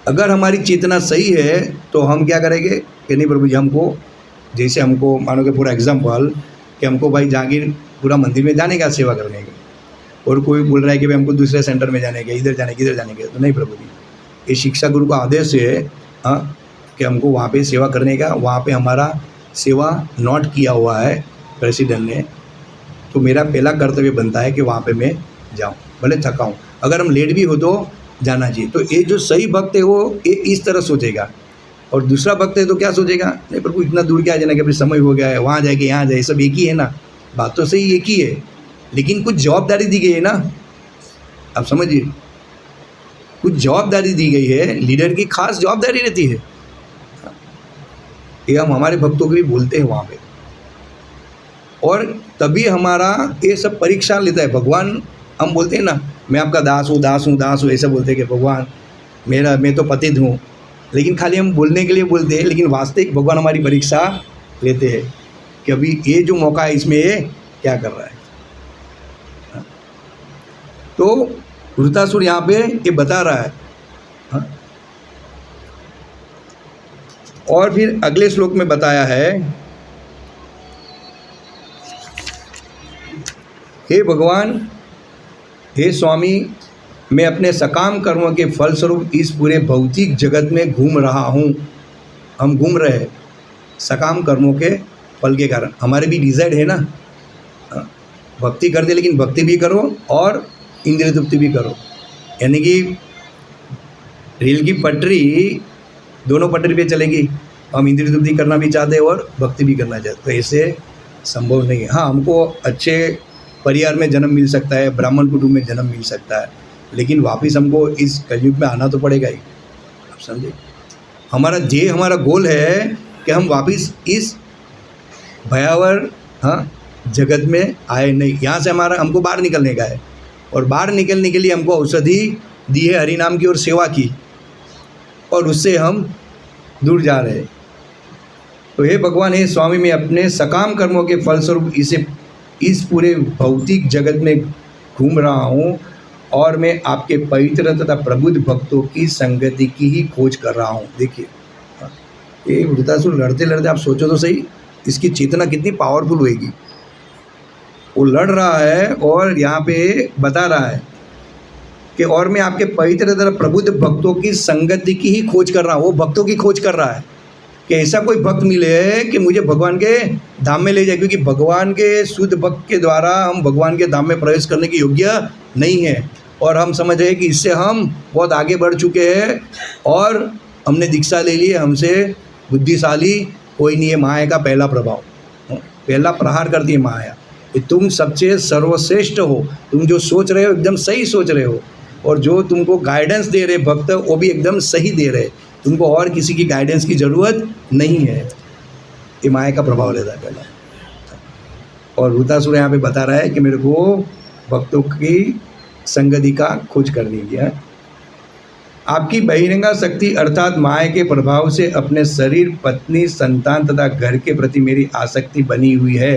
अगर हमारी चेतना सही है तो हम क्या करेंगे कि नहीं प्रभु जी हमको, जैसे हमको मानो कि पूरा एग्जाम्पल कि हमको भाई जहांगीरपुरा मंदिर में जाने का, सेवा करने का, और कोई बोल रहा है कि भाई हमको दूसरे सेंटर में जाने का, इधर जाने का, तो नहीं प्रभु जी, ये शिक्षा गुरु का आदेश है, हाँ, कि हमको वहाँ पे सेवा करने का। वहाँ पे हमारा सेवा नोट किया हुआ है प्रेसिडेंट ने, तो मेरा पहला कर्तव्य बनता है कि वहाँ पे मैं जाऊँ, भले थका हूँ। अगर हम लेट भी हो तो जाना चाहिए। तो ये जो सही भक्त है वो ये इस तरह सोचेगा, और दूसरा भक्त है तो क्या सोचेगा, नहीं प्रभु इतना दूर क्या जाना, कि अभी समय हो गया है, वहाँ जाके यहाँ जाए, सब एक ही है ना। बात तो सही एक ही है, लेकिन कुछ जवाबदारी दी गई है ना। आप समझिए, कुछ जवाबदारी दी गई है, लीडर की खास जवाबदारी रहती है। ये हम हमारे भक्तों को भी बोलते हैं वहाँ पे, और तभी हमारा ये सब परीक्षा लेता है भगवान। हम बोलते हैं ना, मैं आपका दास हूँ, दास हूँ, दास हूँ, ऐसा बोलते हैं कि भगवान मैं तो पतित हूँ, लेकिन खाली हम बोलने के लिए बोलते हैं। लेकिन वास्तविक भगवान हमारी परीक्षा लेते हैं कि अभी ये जो मौका है इसमें ये क्या कर रहा है। तो वृतासुर यहाँ पे ये बता रहा है। हाँ? और फिर अगले श्लोक में बताया है, हे भगवान, हे स्वामी, मैं अपने सकाम कर्मों के फलस्वरूप इस पूरे भौतिक जगत में घूम रहा हूँ। हम घूम रहे हैं सकाम कर्मों के फल के कारण। हमारे भी डिजाइड है ना, भक्ति कर दे, लेकिन भक्ति भी करो और इंद्रिय तृप्ति भी करो। यानी कि रेल की पटरी दोनों पटरी पे चलेगी। हम इंद्रिय तृप्ति करना भी चाहते हैं और भक्ति भी करना चाहते, तो ऐसे संभव नहीं है। हाँ, हमको अच्छे परिवार में जन्म मिल सकता है, ब्राह्मण कुटुंब में जन्म मिल सकता है, लेकिन वापस हमको इस कलयुग में आना तो पड़ेगा ही। आप समझे, हमारा गोल है कि हम वापस इस भयावह, हाँ, जगत में आए नहीं। यहाँ से हमको बाहर निकलने का है, और बाहर निकलने के लिए हमको औषधि दी है हरि नाम की और सेवा की, और उससे हम दूर जा रहे हैं। तो हे भगवान, हे स्वामी, मैं अपने सकाम कर्मों के फलस्वरूप इस पूरे भौतिक जगत में घूम रहा हूँ, और मैं आपके पवित्र तथा प्रबुद्ध भक्तों की संगति की ही खोज कर रहा हूँ। देखिए, ये वृतासुर लड़ते लड़ते, आप सोचो तो सही, इसकी चेतना कितनी पावरफुल होएगी। वो लड़ रहा है और यहाँ पे बता रहा है कि और मैं आपके पवित्र तथा प्रबुद्ध भक्तों की संगति की ही खोज कर रहा हूँ। वो भक्तों की खोज कर रहा है कि ऐसा कोई भक्त मिले कि मुझे भगवान के धाम में ले जाए, क्योंकि भगवान के शुद्ध भक्त के द्वारा हम भगवान के धाम में प्रवेश करने की योग्य नहीं है। और हम समझ रहे हैं कि इससे हम बहुत आगे बढ़ चुके हैं और हमने दीक्षा ले ली है, हमसे बुद्धिशाली कोई नहीं है। माया का पहला प्रभाव, पहला प्रहार करती है माया कि तुम सबसे सर्वश्रेष्ठ हो, तुम जो सोच रहे हो एकदम सही सोच रहे हो, और जो तुमको गाइडेंस दे रहे भक्त वो भी एकदम सही दे रहे, तुमको और किसी की गाइडेंस की ज़रूरत नहीं है। ये माया का प्रभाव रहता है पहला। और वृतासुर यहाँ पे बता रहा है कि मेरे को भक्तों की संगति का खोज करनी है। आपकी बहिरंगा शक्ति अर्थात माया के प्रभाव से अपने शरीर, पत्नी, संतान तथा घर के प्रति मेरी आसक्ति बनी हुई है,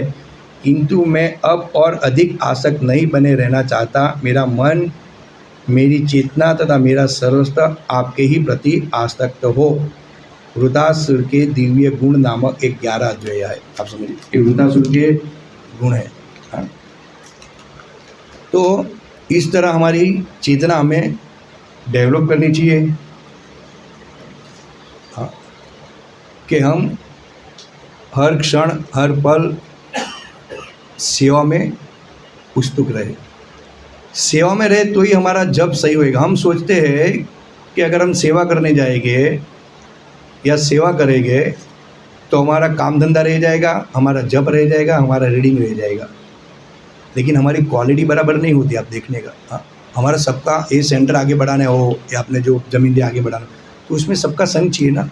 किंतु मैं अब और अधिक आसक्त नहीं बने रहना चाहता। मेरा मन मेरी चेतना तथा मेरा सर्वस्व आपके ही प्रति आसक्त हो। वृतासुर के दिव्य गुण नामक एक 11 अध्याय है। आप समझिए, ये वृतासुर के गुण है। हाँ। तो इस तरह हमारी चेतना हमें डेवलप करनी चाहिए। हाँ, कि हम हर क्षण हर पल सेवा में उत्सुक रहे। सेवा में रहे तो ही हमारा जप सही होएगा। हम सोचते हैं कि अगर हम सेवा करने जाएंगे या सेवा करेंगे तो हमारा काम धंधा रह जाएगा, हमारा जप रह जाएगा, हमारा रीडिंग रह जाएगा, लेकिन हमारी क्वालिटी बराबर नहीं होती। आप देखने का, हाँ, हमारा सबका ये सेंटर आगे बढ़ाना हो या अपने जो ज़मीन दे आगे बढ़ाना, तो उसमें सबका संग चाहिए ना,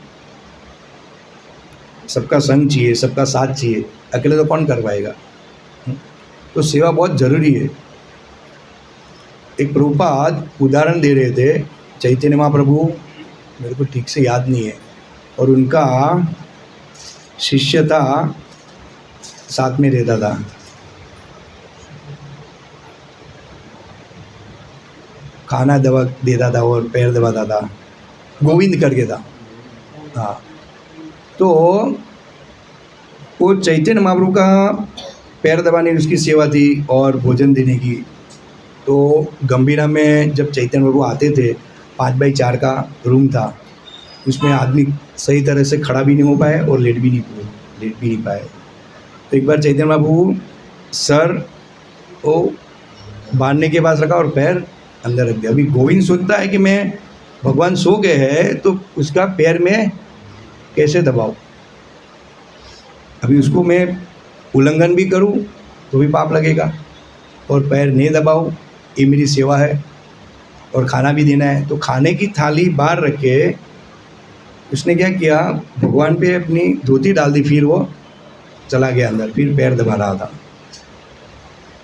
सबका संग चाहिए, सबका साथ चाहिए। अकेले तो कौन कर पाएगा। तो सेवा बहुत ज़रूरी है। एक प्रभुपाद उदाहरण दे रहे थे, चैतन्य महाप्रभु, मेरे को ठीक से याद नहीं है, और उनका शिष्य था, साथ में रहता था, खाना दवा देता था और पैर दबाता था, गोविंद करके था। हाँ, तो वो चैतन्य महाप्रभु का पैर दबाने की उसकी सेवा थी और भोजन देने की। तो गंभीरा में जब चैतन्य प्रभु आते थे, 5x4 का रूम था, उसमें आदमी सही तरह से खड़ा भी नहीं हो पाए और लेट भी नहीं पाए। तो एक बार चैतन्य प्रभु सर वो बांधने के पास रखा और पैर अंदर रख दिया। अभी गोविंद सोचता है कि मैं भगवान सो गए हैं तो उसका पैर में कैसे दबाऊं। अभी उसको मैं उल्लंघन भी करूं तो भी पाप लगेगा, और पैर नहीं दबाऊं, ये मेरी सेवा है, और खाना भी देना है। तो खाने की थाली बाहर रख के उसने क्या किया, भगवान पे अपनी धोती डाल दी, फिर वो चला गया अंदर, फिर पैर दबा रहा था।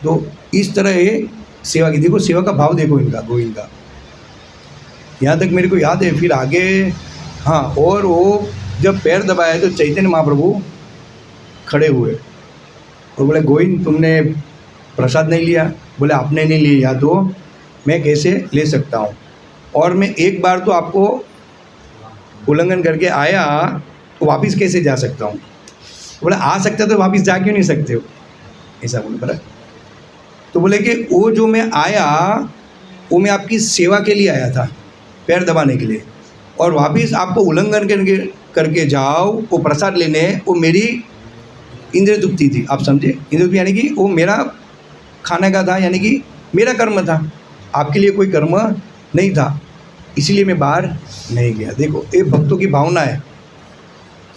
तो इस तरह ये सेवा की, देखो सेवा का भाव देखो इनका, गोविंद का। यहाँ तक मेरे को याद है। फिर आगे, हाँ, और वो जब पैर दबाया तो चैतन्य महाप्रभु खड़े हुए और बोले, गोविंद तुमने प्रसाद नहीं लिया? बोले, आपने नहीं लिया तो मैं कैसे ले सकता हूँ, और मैं एक बार तो आपको उल्लंघन करके आया तो वापस कैसे जा सकता हूँ। बोले, आ सकते तो वापस जा क्यों नहीं सकते हो, ऐसा बोले। बराबर। तो बोले कि वो जो मैं आया वो मैं आपकी सेवा के लिए आया था, पैर दबाने के लिए, और वापस आपको उल्लंघन करके जाओ वो प्रसाद लेने, वो मेरी इंद्रिय तृप्ति थी। आप समझे, इंद्रिय तृप्ति यानी कि वो मेरा खाने का था, यानी कि मेरा कर्म था, आपके लिए कोई कर्म नहीं था, इसीलिए मैं बाहर नहीं गया। देखो ये भक्तों की भावना है।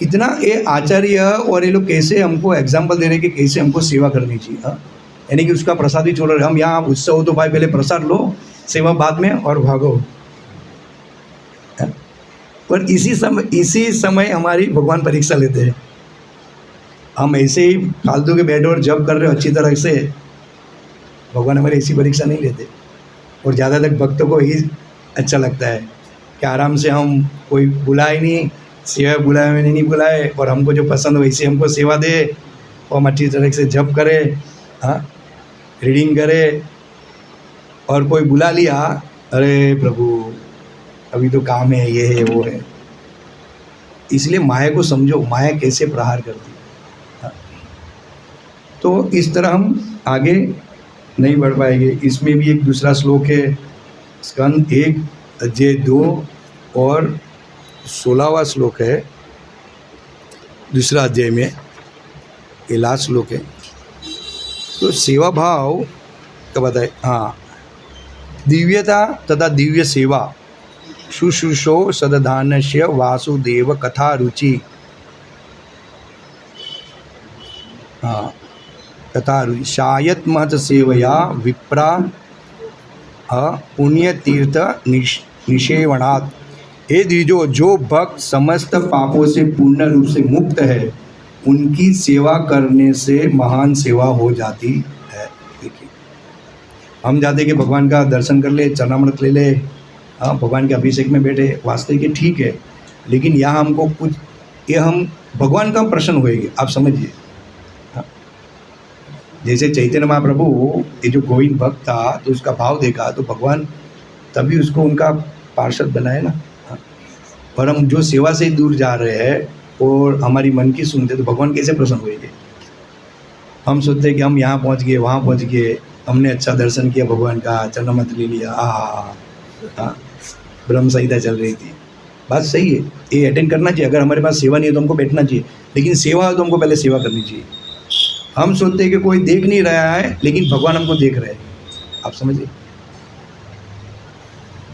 इतना ये आचार्य और ये लोग कैसे हमको एग्जाम्पल दे रहे हैं कि कैसे हमको सेवा करनी चाहिए। हाँ, यानी कि उसका प्रसाद ही छोड़ रहे, हम यहाँ उत्सव हो तो भाई पहले प्रसाद लो, सेवा बाद में और भागो। पर इसी समय हमारी भगवान परीक्षा लेते हैं। हम ऐसे ही फालतू के बैठे और जब कर रहे हो अच्छी तरह से, भगवान हमारी ऐसी परीक्षा नहीं लेते। और ज़्यादातर भक्तों को ही अच्छा लगता है कि आराम से हम कोई बुलाए नहीं, सेवा बुलाए मैंने नहीं बुलाए, और हमको जो पसंद हो वैसे हमको सेवा दे, और हम अच्छी तरह से जप करें, हाँ, रीडिंग करें। और कोई बुला लिया, अरे प्रभु अभी तो काम है, ये है वो है। इसलिए माया को समझो, माया कैसे प्रहार करती है। हाँ। तो इस तरह हम आगे नहीं बढ़ पाएंगे। इसमें भी एक दूसरा श्लोक है, स्कंद 1 अध्याय 2 और 16वां श्लोक है, दूसरा अध्याय में, ये लास्ट श्लोक है। तो सेवा भाव का बताए। हाँ, दिव्यता तथा दिव्य सेवा, शुश्रूषो सदधानस्य वासुदेव कथा रुचि। हाँ, कथा रुचि शायत महत सेवया विप्रा पुण्य तीर्थ निषेवणात्। हे द्विजो, जो भक्त समस्त पापों से पूर्ण रूप से मुक्त है, उनकी सेवा करने से महान सेवा हो जाती है। देखिए, हम जाते कि भगवान का दर्शन कर ले, चरणामृत ले ले, हाँ, भगवान के अभिषेक में बैठे, वास्तविक ये ठीक है, लेकिन यहाँ हमको कुछ, ये हम भगवान का प्रसन्न होएंगे। आप समझिए, हाँ, जैसे चैतन्य महाप्रभु ये जो गोविंद भक्त था तो उसका भाव देखा तो भगवान तभी उसको उनका पार्षद बनाए ना। हाँ। और हम जो सेवा से ही दूर जा रहे हैं और हमारी मन की सुनते तो भगवान कैसे प्रसन्न होंगे। हम सोचते हैं कि हम यहाँ पहुँच गए, वहाँ पहुँच गए, हमने अच्छा दर्शन किया भगवान का, चरणमत ले लिया, हाँ, ब्रह्म संहिता चल रही थी। बात सही है, ये अटेंड करना चाहिए। अगर हमारे पास सेवा नहीं है तो हमको बैठना चाहिए, लेकिन सेवा है तो हमको पहले सेवा करनी चाहिए। हम सोचते हैं कि कोई देख नहीं रहा है, लेकिन भगवान हमको देख रहे हैं। आप समझिए,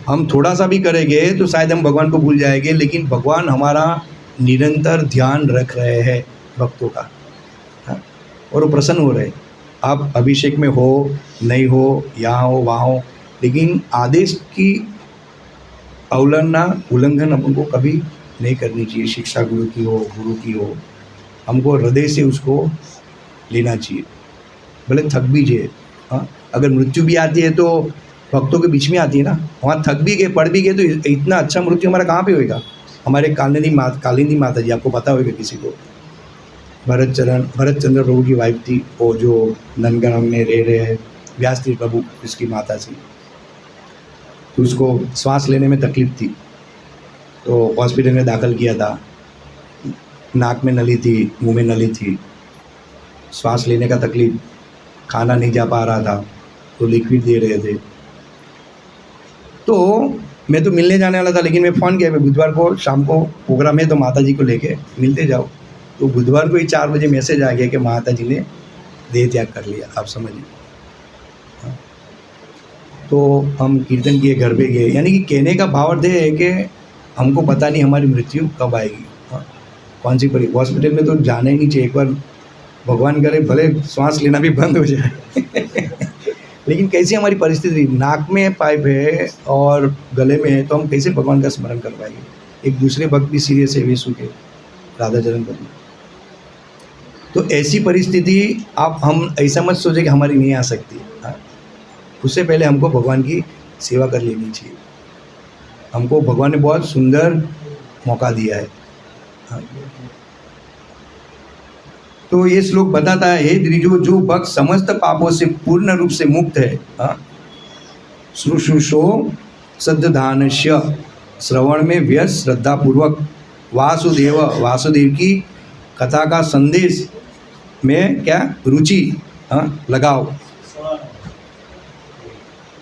हम थोड़ा सा भी करेंगे तो शायद हम भगवान को भूल जाएंगे, लेकिन भगवान हमारा निरंतर ध्यान रख रहे हैं भक्तों का। हाँ, और वो प्रसन्न हो रहे हैं। आप अभिषेक में हो, नहीं हो, यहाँ हो, वहाँ हो, लेकिन आदेश की अवलंबना उल्लंघन अपन को कभी नहीं करनी चाहिए। शिक्षा गुरु की हो, गुरु की हो, हमको हृदय से उसको लेना चाहिए, भले थक भी जाए। हाँ, अगर मृत्यु भी आती है तो भक्तों के बीच में आती है ना, वहाँ थक भी गए, पढ़ भी गए, तो इतना अच्छा मृत्यु हमारा कहाँ पे होएगा। हमारे कालिंदी माता जी, आपको पता होगा किसी को, भरत चंद्र प्रभु की वाइफ थी, वो जो नंदगांव में रह रहे हैं, व्यास तीर्थ प्रभु उसकी माता थी। तो उसको सांस लेने में तकलीफ थी, तो हॉस्पिटल में दाखिल किया था। नाक में नली थी, मुंह में नली थी, सांस लेने का तकलीफ, खाना नहीं जा पा रहा था, तो लिक्विड दे रहे थे। तो मैं तो मिलने जाने वाला था, लेकिन मैं फ़ोन किया, बुधवार को शाम को प्रोग्राम है तो माता जी को लेके मिलते जाओ। तो बुधवार को ही 4 बजे मैसेज आ गया कि माता जी ने देह त्याग कर लिया। आप समझिए। हाँ। तो हम कीर्तन किए, घर पे गए, यानी कि कहने का भावार्थ है कि हमको पता नहीं हमारी मृत्यु कब आएगी। हाँ, कौन सी हॉस्पिटल में तो जाना ही नहीं चाहिए। एक बार भगवान करे भले श्वास लेना भी बंद हो जाए लेकिन कैसी हमारी परिस्थिति, नाक में पाइप है और गले में है, तो हम कैसे भगवान का स्मरण कर पाएंगे। एक दूसरे भक्त भी सीरियस है, विष्णु के राधा चरण पर। तो ऐसी परिस्थिति हम ऐसा मत सोचे कि हमारी नहीं आ सकती। हाँ, उससे पहले हमको भगवान की सेवा कर लेनी चाहिए। हमको भगवान ने बहुत सुंदर मौका दिया है। हाँ। तो ये श्लोक बताता है, हे द्विजो, जो भक्त समस्त पापों से पूर्ण रूप से मुक्त है, शुश्रूषो सद्धानस्य, श्रवण में व्यस्त श्रद्धापूर्वक, वासुदेव की कथा का संदेश में क्या रुचि लगाओ।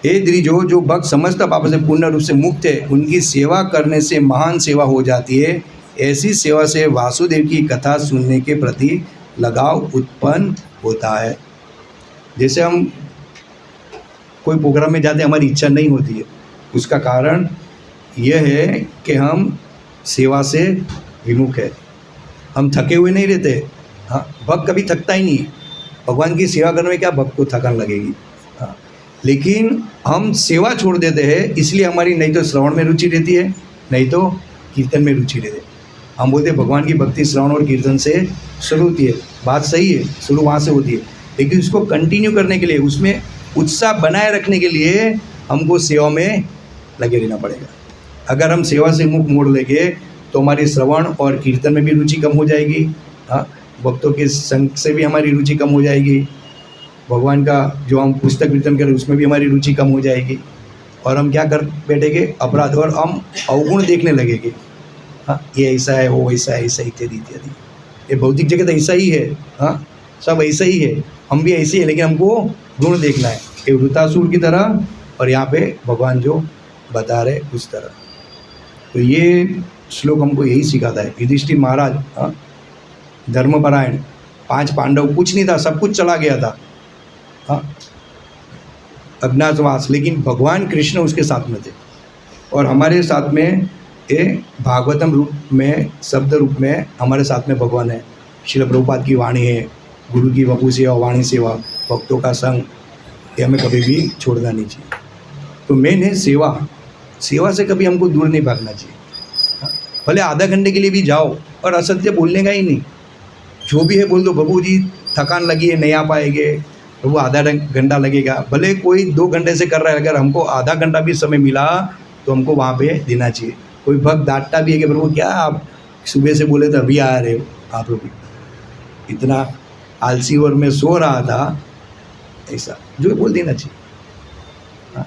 हे द्विजो, जो भक्त समस्त पापों से पूर्ण रूप से मुक्त है, उनकी सेवा करने से महान सेवा हो जाती है। ऐसी सेवा से वासुदेव की कथा सुनने के प्रति लगाव उत्पन्न होता है। जैसे हम कोई प्रोग्राम में जाते हैं, हमारी इच्छा नहीं होती है, उसका कारण यह है कि हम सेवा से विमुख है, हम थके हुए नहीं रहते। हाँ, भक्त कभी थकता ही नहीं। भगवान की सेवा करने में क्या भक्त को थकान लगेगी। हाँ, लेकिन हम सेवा छोड़ देते हैं, इसलिए हमारी नहीं तो श्रवण में रुचि रहती है, नहीं तो कीर्तन में रुचि रहती है। हम बोलते हैं भगवान की भक्ति श्रवण और कीर्तन से शुरू होती है, बात सही है, शुरू वहाँ से होती है, लेकिन उसको कंटिन्यू करने के लिए, उसमें उत्साह बनाए रखने के लिए हमको सेवा में लगे रहना पड़ेगा। अगर हम सेवा से मुख मोड़ लेंगे तो हमारी श्रवण और कीर्तन में भी रुचि कम हो जाएगी। हाँ, भक्तों के संग से भी हमारी रुचि कम हो जाएगी। भगवान का जो हम पुस्तक कीर्तन करें उसमें भी हमारी रुचि कम हो जाएगी, और हम क्या कर बैठेंगे, अपराध और हम अवगुण देखने लगेंगे। हाँ, ये ऐसा है, वो ऐसा है, ऐसा इत्यादि इत्यादि। ये भौतिक जगत ऐसा ही है। हाँ, सब ऐसा ही है, हम भी ऐसे ही है, लेकिन हमको गुण देखना है, कि वृतासुर की तरह, और यहाँ पे भगवान जो बता रहे उस तरह। तो ये श्लोक हमको यही सिखाता है। युधिष्ठिर महाराज, हाँ, धर्मपरायण, 5 पांडव, कुछ नहीं था, सब कुछ चला गया था। हाँ, अज्ञातवास, लेकिन भगवान कृष्ण उसके साथ में थे, और हमारे साथ में ये भागवतम रूप में, शब्द रूप में हमारे साथ में भगवान है। श्रील प्रभुपाद की वाणी है, गुरु की वपु सेवा, वाणी सेवा, भक्तों का संग, ये हमें कभी भी छोड़ना नहीं चाहिए। तो मेन है सेवा। सेवा से कभी हमको दूर नहीं भागना चाहिए। भले आधा घंटे के लिए भी जाओ, और असत्य बोलने का ही नहीं, जो भी है बोल दो, बाबू जी थकान लगी है, नहीं आ पाएंगे, तो वो आधा घंटा लगेगा। भले कोई 2 घंटे से कर रहा है, अगर हमको आधा घंटा भी समय मिला तो हमको वहाँ पे देना चाहिए। कोई भक्त डांटता भी है कि प्रभु क्या आप सुबह से बोले थे, अभी आ रहे हो, आप लोग इतना आलसी, और मैं सो रहा था, ऐसा जो बोल देना चाहिए। हाँ,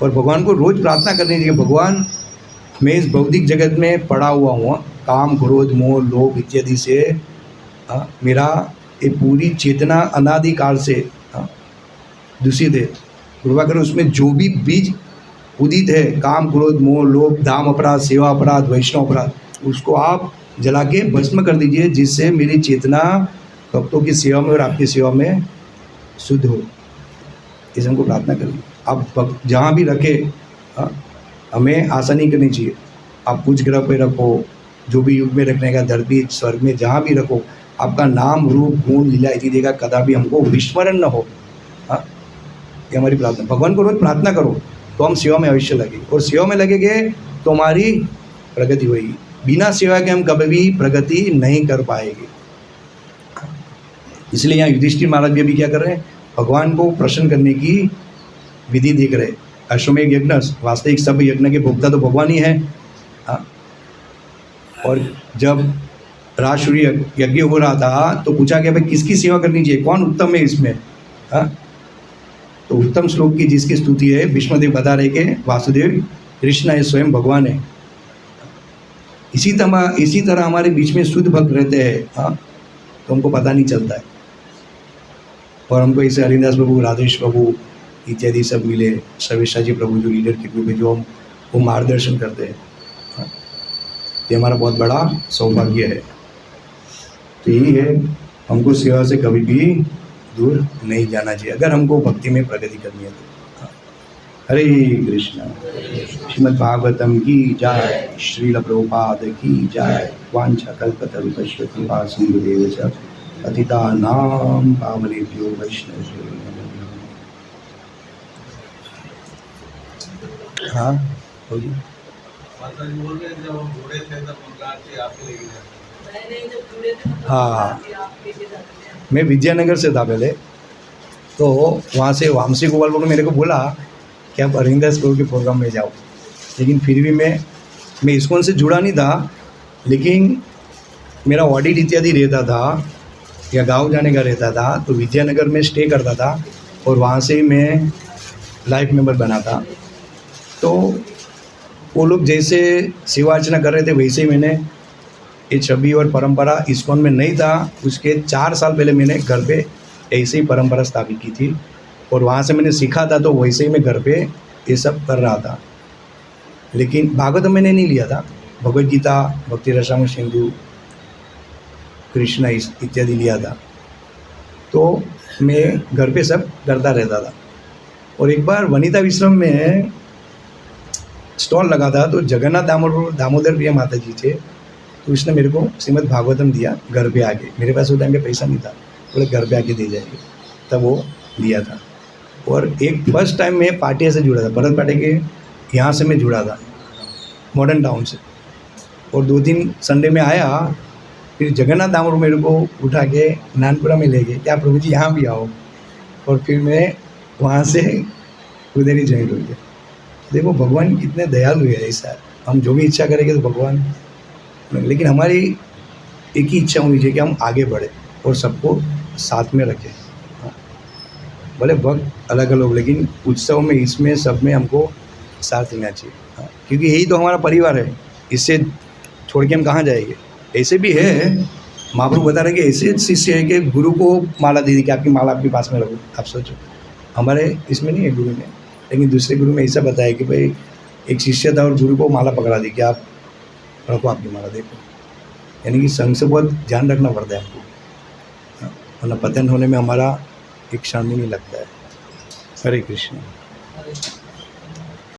और भगवान को रोज़ प्रार्थना करनी चाहिए, भगवान मैं इस भौतिक जगत में पड़ा हुआ हूँ, काम क्रोध मोह लोभ इत्यादि से मेरा ये पूरी चेतना अनादिकाल से दूषित है। कृपा करो उसमें जो भी बीज उदित है, काम क्रोध मोह लोभ धाम अपराध सेवा अपराध वैष्णव अपराध, उसको आप जला के भस्म कर दीजिए, जिससे मेरी चेतना भक्तों की सेवा में और आपकी सेवा में शुद्ध हो। इसे हमको प्रार्थना करिए। आप भक्त जहाँ भी रखे हमें आशा नहीं करनी चाहिए। आप कुछ ग्रह पे रखो, जो भी युग में रखने का, धरती स्वर्ग में जहाँ भी रखो, आपका नाम रूप गुण लीला इत्यादि का कदापि हमको विस्मरण न हो। ये हमारी प्रार्थना। भगवान को रोज प्रार्थना करो तो हम सेवा में अवश्य लगेंगे, और सेवा में लगेंगे तो हमारी प्रगति होगी। बिना सेवा के हम कभी भी प्रगति नहीं कर पाएंगे। इसलिए यहाँ युधिष्ठिर महाराज भी अभी क्या कर रहे हैं, भगवान को प्रसन्न करने की विधि देख रहे। अश्वमेध यज्ञ, वास्तविक सब यज्ञ के भोक्ता तो भगवान ही है। और जब राजसूय यज्ञ हो रहा था तो पूछा गया भाई किसकी सेवा करनी चाहिए, कौन उत्तम है इसमें। तो उत्तम श्लोक की जिसकी स्तुति है, भीष्मदेव बता रहे कि वासुदेव कृष्ण है, स्वयं भगवान है। इसी तरह हमारे बीच में शुद्ध भक्त रहते हैं, तो हमको पता नहीं चलता है। और हमको इसे हरिदास प्रभु, राधेश प्रभु इत्यादि सब मिले, सर्वेशा जी प्रभु जो लीडर के रूप में जो वो मार्गदर्शन करते हैं, ये हमारा बहुत बड़ा सौभाग्य है। तो यही है, हमको सेवा से कभी भी दूर नहीं जाना चाहिए अगर हमको भक्ति में प्रगति करनी है तो। हरे कृष्णा। श्रीमद् भागवतम की जय, श्रील प्रभुपाद की जय। वांछा कल्पतरुभ्यश्च कृपा सिन्धुदेव च पतितानां पावनेभ्यो वैष्णवेभ्यो नमो नमः। हाँ बोलिए। हाँ, मैं विद्यानगर से था पहले, तो वहाँ से वामसी गोपाल ने मेरे को बोला कि आप हरिदास प्रभु के प्रोग्राम में जाओ। लेकिन फिर भी मैं इस्कॉन से जुड़ा नहीं था, लेकिन मेरा ऑडिट इत्यादि रहता था या गांव जाने का रहता था, तो विद्यानगर में स्टे करता था और वहाँ से ही मैं लाइफ मेंबर बना था। तो वो लोग जैसे सेवा अर्चना कर रहे थे वैसे ही मैंने ये छवि और परंपरा इस्कॉन में नहीं था, उसके 4 साल पहले मैंने घर पे ऐसे ही परंपरा स्थापित की थी और वहाँ से मैंने सीखा था, तो वैसे ही मैं घर पे ये सब कर रहा था। लेकिन भागवत मैंने नहीं लिया था, भगवद गीता, भक्ति रसामृत सिंधु, कृष्णा इत्यादि लिया था। तो मैं घर पे सब करता रहता था। और एक बार वनिता विश्रम में स्टॉल लगा था, तो जगन्नाथ दामोदर प्रिया माता जी थे, तो उसने मेरे को श्रीमद् भागवतम दिया घर पे आके। मेरे पास उस टाइम पे पैसा नहीं था, बोले घर पे आके दे जाएंगे, तब वो दिया था। और एक फर्स्ट टाइम मैं पाटिया से जुड़ा था, भरत पाटिया के यहाँ से मैं जुड़ा था, मॉडर्न टाउन से। और 2-3 संडे में आया, फिर जगन्नाथ दामोदर मेरे को उठा के नानपुरा में ले गए, क्या प्रभु जी यहाँ भी आओ। और फिर मैं वहाँ से उधर ही ज्वाइन हो गया। देखो भगवान कितने दयालु है। ऐसा हम जो भी इच्छा करेंगे तो भगवान, लेकिन हमारी एक ही इच्छा होनी चाहिए कि हम आगे बढ़े और सबको साथ में रखें। भले भक्त अलग अलग, लेकिन उत्सव में, इसमें सब में हमको साथ देना चाहिए, क्योंकि यही तो हमारा परिवार है। इससे छोड़ के हम कहाँ जाएंगे। ऐसे भी है, महाप्रभु बता रहे कि ऐसे शिष्य है कि गुरु को माला दे दी कि आपकी माला आपके पास में रखो। आप सोचो, हमारे इसमें नहीं है गुरु में, लेकिन दूसरे गुरु में ऐसा बताया कि भाई एक शिष्य था और गुरु को माला पकड़ा दी कि आप रखो आपकी माला, देखो। यानी कि संघ से बहुत ध्यान रखना पड़ता है हमको, वरना पतन होने में हमारा एक क्षण भी नहीं लगता है। हरे कृष्ण।